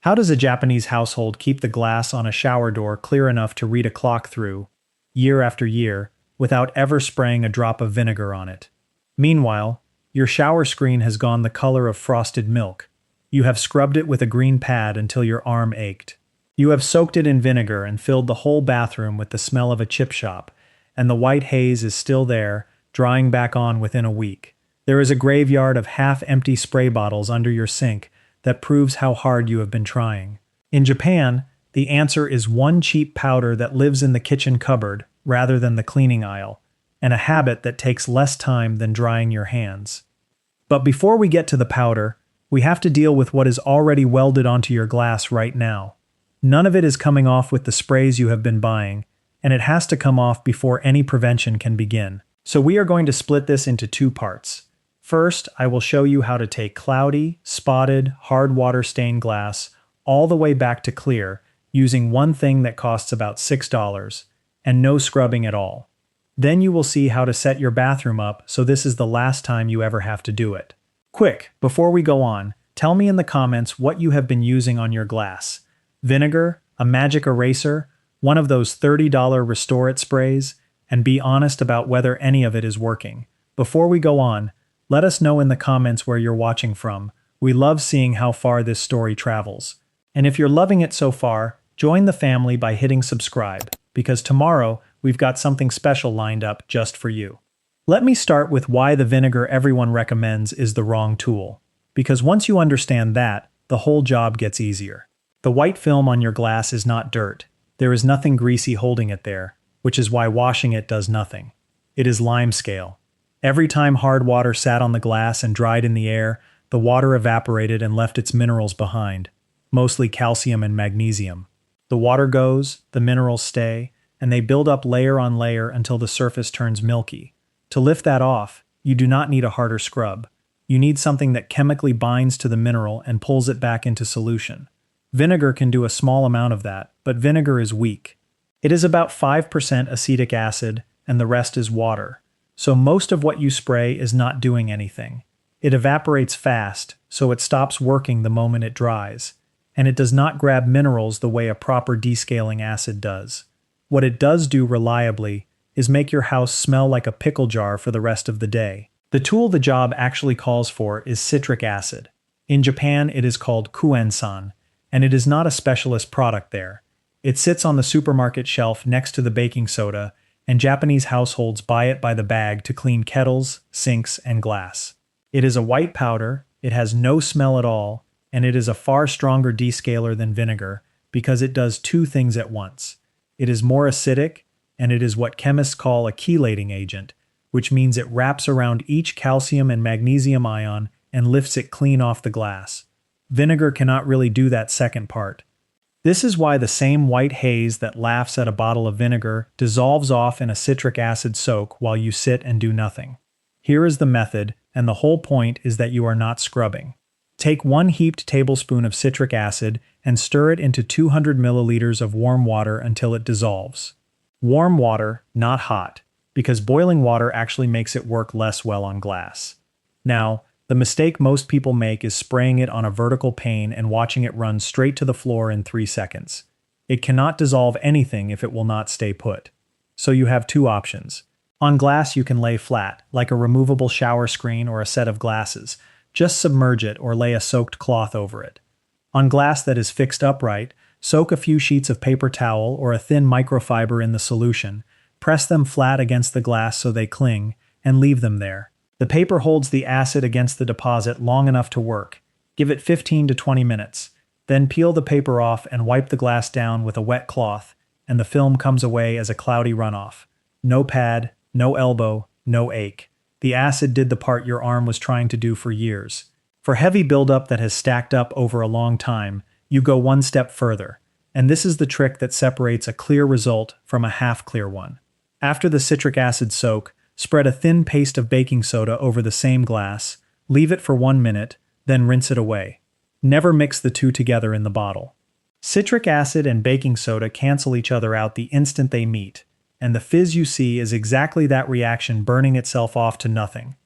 How does a Japanese household keep the glass on a shower door clear enough to read a clock through, year after year, without ever spraying a drop of vinegar on it? Meanwhile, your shower screen has gone the color of frosted milk. You have scrubbed it with a green pad until your arm ached. You have soaked it in vinegar and filled the whole bathroom with the smell of a chip shop, and the white haze is still there, drying back on within a week. There is a graveyard of half-empty spray bottles under your sink that proves how hard you have been trying. In Japan, the answer is one cheap powder that lives in the kitchen cupboard rather than the cleaning aisle, and a habit that takes less time than drying your hands. But before we get to the powder, we have to deal with what is already welded onto your glass right now. None of it is coming off with the sprays you have been buying, and it has to come off before any prevention can begin. So we are going to split this into two parts. First, I will show you how to take cloudy, spotted, hard water stained glass all the way back to clear using one thing that costs about $6 and no scrubbing at all. Then you will see how to set your bathroom up so this is the last time you ever have to do it. Quick, before we go on, tell me in the comments what you have been using on your glass. Vinegar, a magic eraser, one of those $30 Restore It sprays, and be honest about whether any of it is working. Before we go on, let us know in the comments where you're watching from. We love seeing how far this story travels. And if you're loving it so far, join the family by hitting subscribe, because tomorrow we've got something special lined up just for you. Let me start with why the vinegar everyone recommends is the wrong tool. Because once you understand that, the whole job gets easier. The white film on your glass is not dirt. There is nothing greasy holding it there, which is why washing it does nothing. It is limescale. Every time hard water sat on the glass and dried in the air, the water evaporated and left its minerals behind, mostly calcium and magnesium. The water goes, the minerals stay, and they build up layer on layer until the surface turns milky. To lift that off, you do not need a harder scrub. You need something that chemically binds to the mineral and pulls it back into solution. Vinegar can do a small amount of that, but vinegar is weak. It is about 5% acetic acid, and the rest is water. So most of what you spray is not doing anything. It evaporates fast, so it stops working the moment it dries. And it does not grab minerals the way a proper descaling acid does. What it does do reliably is make your house smell like a pickle jar for the rest of the day. The tool the job actually calls for is citric acid. In Japan, it is called kuensan, and it is not a specialist product there. It sits on the supermarket shelf next to the baking soda, and Japanese households buy it by the bag to clean kettles, sinks, and glass. It is a white powder, it has no smell at all, and it is a far stronger descaler than vinegar because it does two things at once. It is more acidic, and it is what chemists call a chelating agent, which means it wraps around each calcium and magnesium ion and lifts it clean off the glass. Vinegar cannot really do that second part. This is why the same white haze that laughs at a bottle of vinegar dissolves off in a citric acid soak while you sit and do nothing. Here is the method, and the whole point is that you are not scrubbing. Take 1 heaped tablespoon of citric acid and stir it into 200 milliliters of warm water until it dissolves. Warm water, not hot, because boiling water actually makes it work less well on glass. Now, the mistake most people make is spraying it on a vertical pane and watching it run straight to the floor in 3 seconds. It cannot dissolve anything if it will not stay put. So you have two options. On glass you can lay flat, like a removable shower screen or a set of glasses. Just submerge it or lay a soaked cloth over it. On glass that is fixed upright, soak a few sheets of paper towel or a thin microfiber in the solution, press them flat against the glass so they cling, and leave them there. The paper holds the acid against the deposit long enough to work. Give it 15 to 20 minutes. Then peel the paper off and wipe the glass down with a wet cloth, and the film comes away as a cloudy runoff. No pad, no elbow, no ache. The acid did the part your arm was trying to do for years. For heavy buildup that has stacked up over a long time, you go one step further, and this is the trick that separates a clear result from a half-clear one. After the citric acid soak, spread a thin paste of baking soda over the same glass, leave it for 1 minute, then rinse it away. Never mix the two together in the bottle. Citric acid and baking soda cancel each other out the instant they meet, and the fizz you see is exactly that reaction burning itself off to nothing.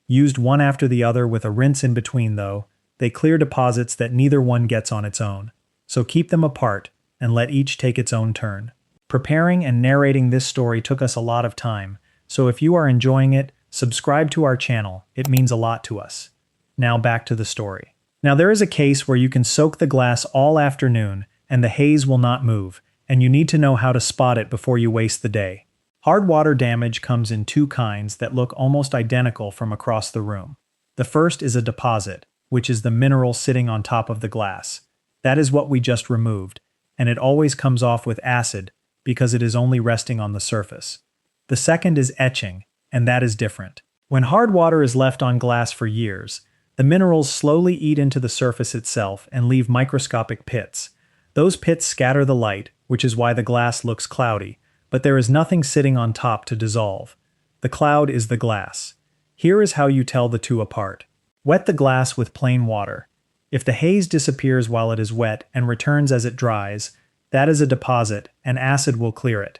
Used one after the other with a rinse in between though, they clear deposits that neither one gets on its own. so keep them apart and let each take its own turn. Preparing and narrating this story took us a lot of time, so if you are enjoying it, subscribe to our channel, it means a lot to us. Now back to the story. Now there is a case where you can soak the glass all afternoon and the haze will not move, and you need to know how to spot it before you waste the day. Hard water damage comes in two kinds that look almost identical from across the room. The first is a deposit, which is the mineral sitting on top of the glass. That is what we just removed, and it always comes off with acid because it is only resting on the surface. The second is etching, and that is different. When hard water is left on glass for years, the minerals slowly eat into the surface itself and leave microscopic pits. Those pits scatter the light, which is why the glass looks cloudy, but there is nothing sitting on top to dissolve. The cloud is the glass. Here is how you tell the two apart. Wet the glass with plain water. If the haze disappears while it is wet and returns as it dries, that is a deposit, and acid will clear it.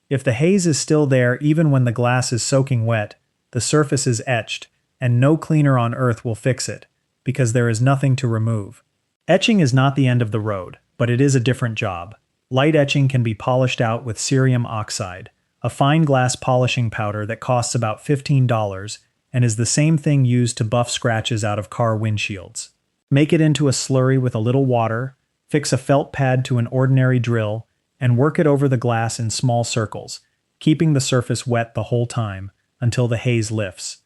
If the haze is still there even when the glass is soaking wet, the surface is etched, and no cleaner on earth will fix it, because there is nothing to remove. Etching is not the end of the road, but it is a different job. Light etching can be polished out with cerium oxide, a fine glass polishing powder that costs about $15 and is the same thing used to buff scratches out of car windshields. Make it into a slurry with a little water, fix a felt pad to an ordinary drill, and work it over the glass in small circles, keeping the surface wet the whole time until the haze lifts.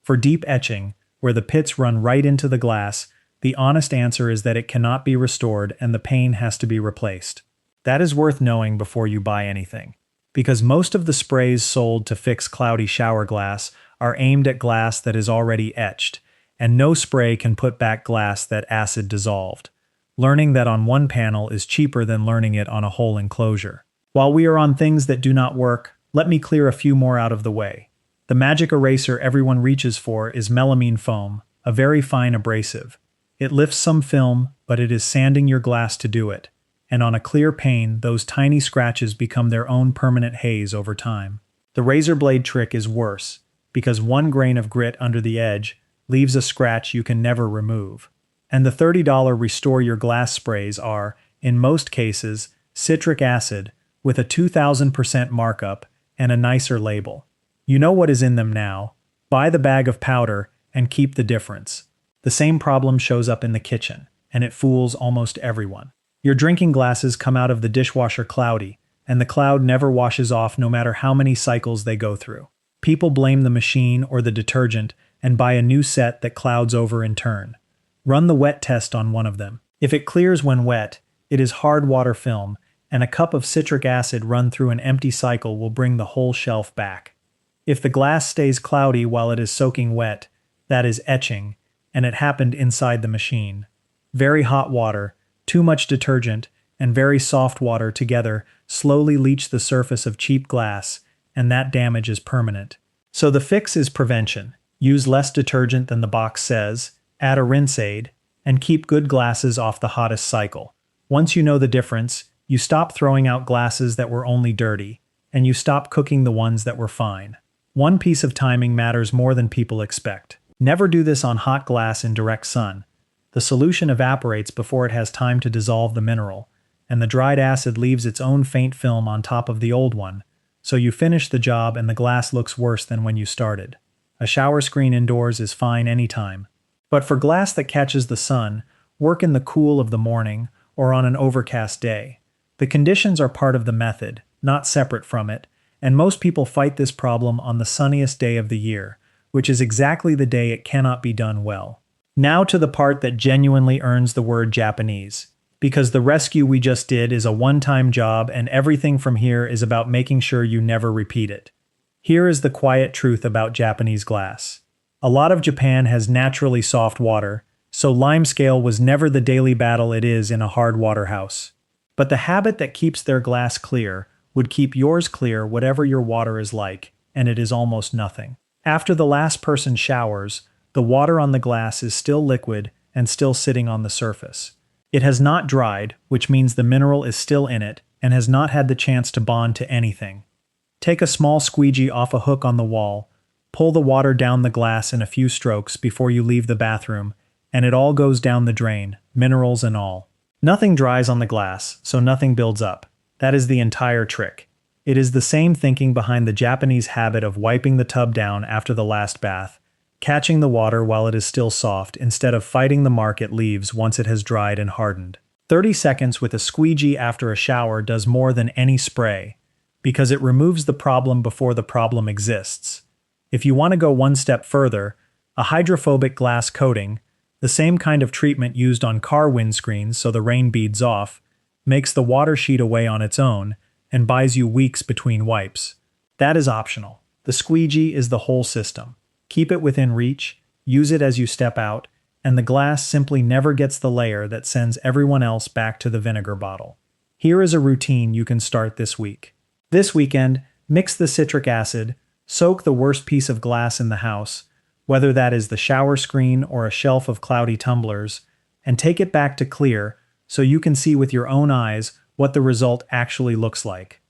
For deep etching, where the pits run right into the glass, the honest answer is that it cannot be restored and the pane has to be replaced. That is worth knowing before you buy anything, because most of the sprays sold to fix cloudy shower glass are aimed at glass that is already etched, and no spray can put back glass that acid dissolved. Learning that on one panel is cheaper than learning it on a whole enclosure. While we are on things that do not work, let me clear a few more out of the way. The magic eraser everyone reaches for is melamine foam, a very fine abrasive. It lifts some film, but it is sanding your glass to do it. And on a clear pane, those tiny scratches become their own permanent haze over time. The razor blade trick is worse, because one grain of grit under the edge leaves a scratch you can never remove. And the $30 Restore Your Glass sprays are, in most cases, citric acid with a 2000% markup and a nicer label. You know what is in them now. Buy the bag of powder and keep the difference. The same problem shows up in the kitchen, and it fools almost everyone. Your drinking glasses come out of the dishwasher cloudy, and the cloud never washes off no matter how many cycles they go through. People blame the machine or the detergent and buy a new set that clouds over in turn. Run the wet test on one of them. If it clears when wet, it is hard water film, and a cup of citric acid run through an empty cycle will bring the whole shelf back. If the glass stays cloudy while it is soaking wet, that is etching, and it happened inside the machine. Very hot water, too much detergent, and very soft water together slowly leach the surface of cheap glass, and that damage is permanent. So the fix is prevention. Use less detergent than the box says, add a rinse aid, and keep good glasses off the hottest cycle. Once you know the difference, you stop throwing out glasses that were only dirty, and you stop cooking the ones that were fine. One piece of timing matters more than people expect. Never do this on hot glass in direct sun. The solution evaporates before it has time to dissolve the mineral, and the dried acid leaves its own faint film on top of the old one, so you finish the job and the glass looks worse than when you started. A shower screen indoors is fine anytime. But for glass that catches the sun, work in the cool of the morning or on an overcast day. The conditions are part of the method, not separate from it, and most people fight this problem on the sunniest day of the year, which is exactly the day it cannot be done well. Now to the part that genuinely earns the word Japanese, because the rescue we just did is a one-time job and everything from here is about making sure you never repeat it. Here is the quiet truth about Japanese glass. A lot of Japan has naturally soft water, so limescale was never the daily battle it is in a hard water house. But the habit that keeps their glass clear would keep yours clear whatever your water is like, and it is almost nothing. After the last person showers, the water on the glass is still liquid and still sitting on the surface. It has not dried, which means the mineral is still in it and has not had the chance to bond to anything. Take a small squeegee off a hook on the wall, pull the water down the glass in a few strokes before you leave the bathroom, and it all goes down the drain, minerals and all. Nothing dries on the glass, so nothing builds up. That is the entire trick. It is the same thinking behind the Japanese habit of wiping the tub down after the last bath, catching the water while it is still soft instead of fighting the mark it leaves once it has dried and hardened. 30 seconds with a squeegee after a shower does more than any spray, because it removes the problem before the problem exists. If you want to go one step further, a hydrophobic glass coating, the same kind of treatment used on car windscreens so the rain beads off, makes the water sheet away on its own and buys you weeks between wipes. That is optional. The squeegee is the whole system. Keep it within reach, use it as you step out, and the glass simply never gets the layer that sends everyone else back to the vinegar bottle. Here is a routine you can start this week. This weekend, mix the citric acid, soak the worst piece of glass in the house, whether that is the shower screen or a shelf of cloudy tumblers, and take it back to clear so you can see with your own eyes what the result actually looks like.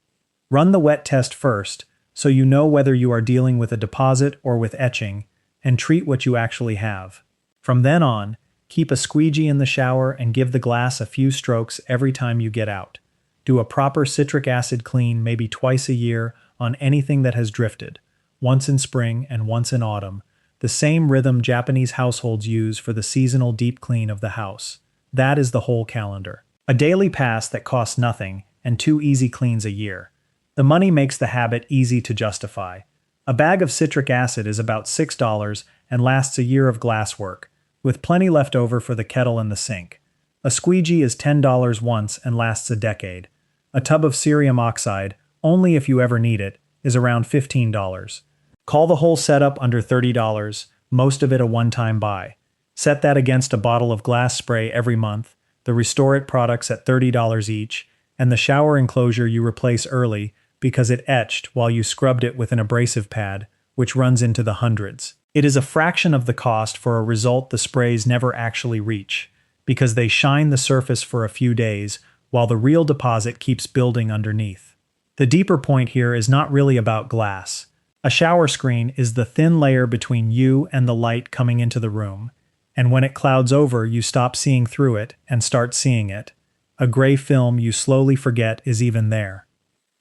Run the wet test first so you know whether you are dealing with a deposit or with etching, and treat what you actually have. From then on, keep a squeegee in the shower and give the glass a few strokes every time you get out. Do a proper citric acid clean maybe twice a year on anything that has drifted, once in spring and once in autumn, the same rhythm Japanese households use for the seasonal deep clean of the house. That is the whole calendar. A daily pass that costs nothing, and 2 easy cleans a year. The money makes the habit easy to justify. A bag of citric acid is about $6 and lasts a year of glass work, with plenty left over for the kettle and the sink. A squeegee is $10 once and lasts a decade. A tub of cerium oxide, only if you ever need it, is around $15. Call the whole setup under $30, most of it a one-time buy. Set that against a bottle of glass spray every month, the Restore It products at $30 each, and the shower enclosure you replace early because it etched while you scrubbed it with an abrasive pad, which runs into the hundreds. It is a fraction of the cost for a result the sprays never actually reach, because they shine the surface for a few days while the real deposit keeps building underneath. The deeper point here is not really about glass. A shower screen is the thin layer between you and the light coming into the room, and when it clouds over, you stop seeing through it and start seeing it. A gray film you slowly forget is even there.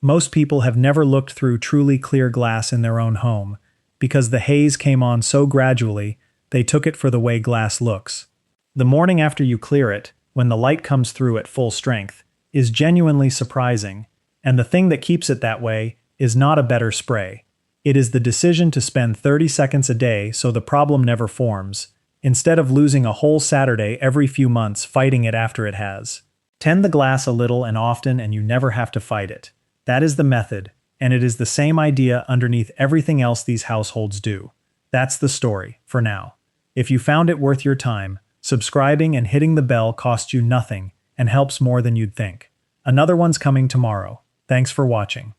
Most people have never looked through truly clear glass in their own home, because the haze came on so gradually, they took it for the way glass looks. The morning after you clear it, when the light comes through at full strength, is genuinely surprising, and the thing that keeps it that way is not a better spray. It is the decision to spend 30 seconds a day so the problem never forms, instead of losing a whole Saturday every few months fighting it after it has. Tend the glass a little and often and you never have to fight it. That is the method, and it is the same idea underneath everything else these households do. That's the story, for now. If you found it worth your time, subscribing and hitting the bell costs you nothing and helps more than you'd think. Another one's coming tomorrow. Thanks for watching.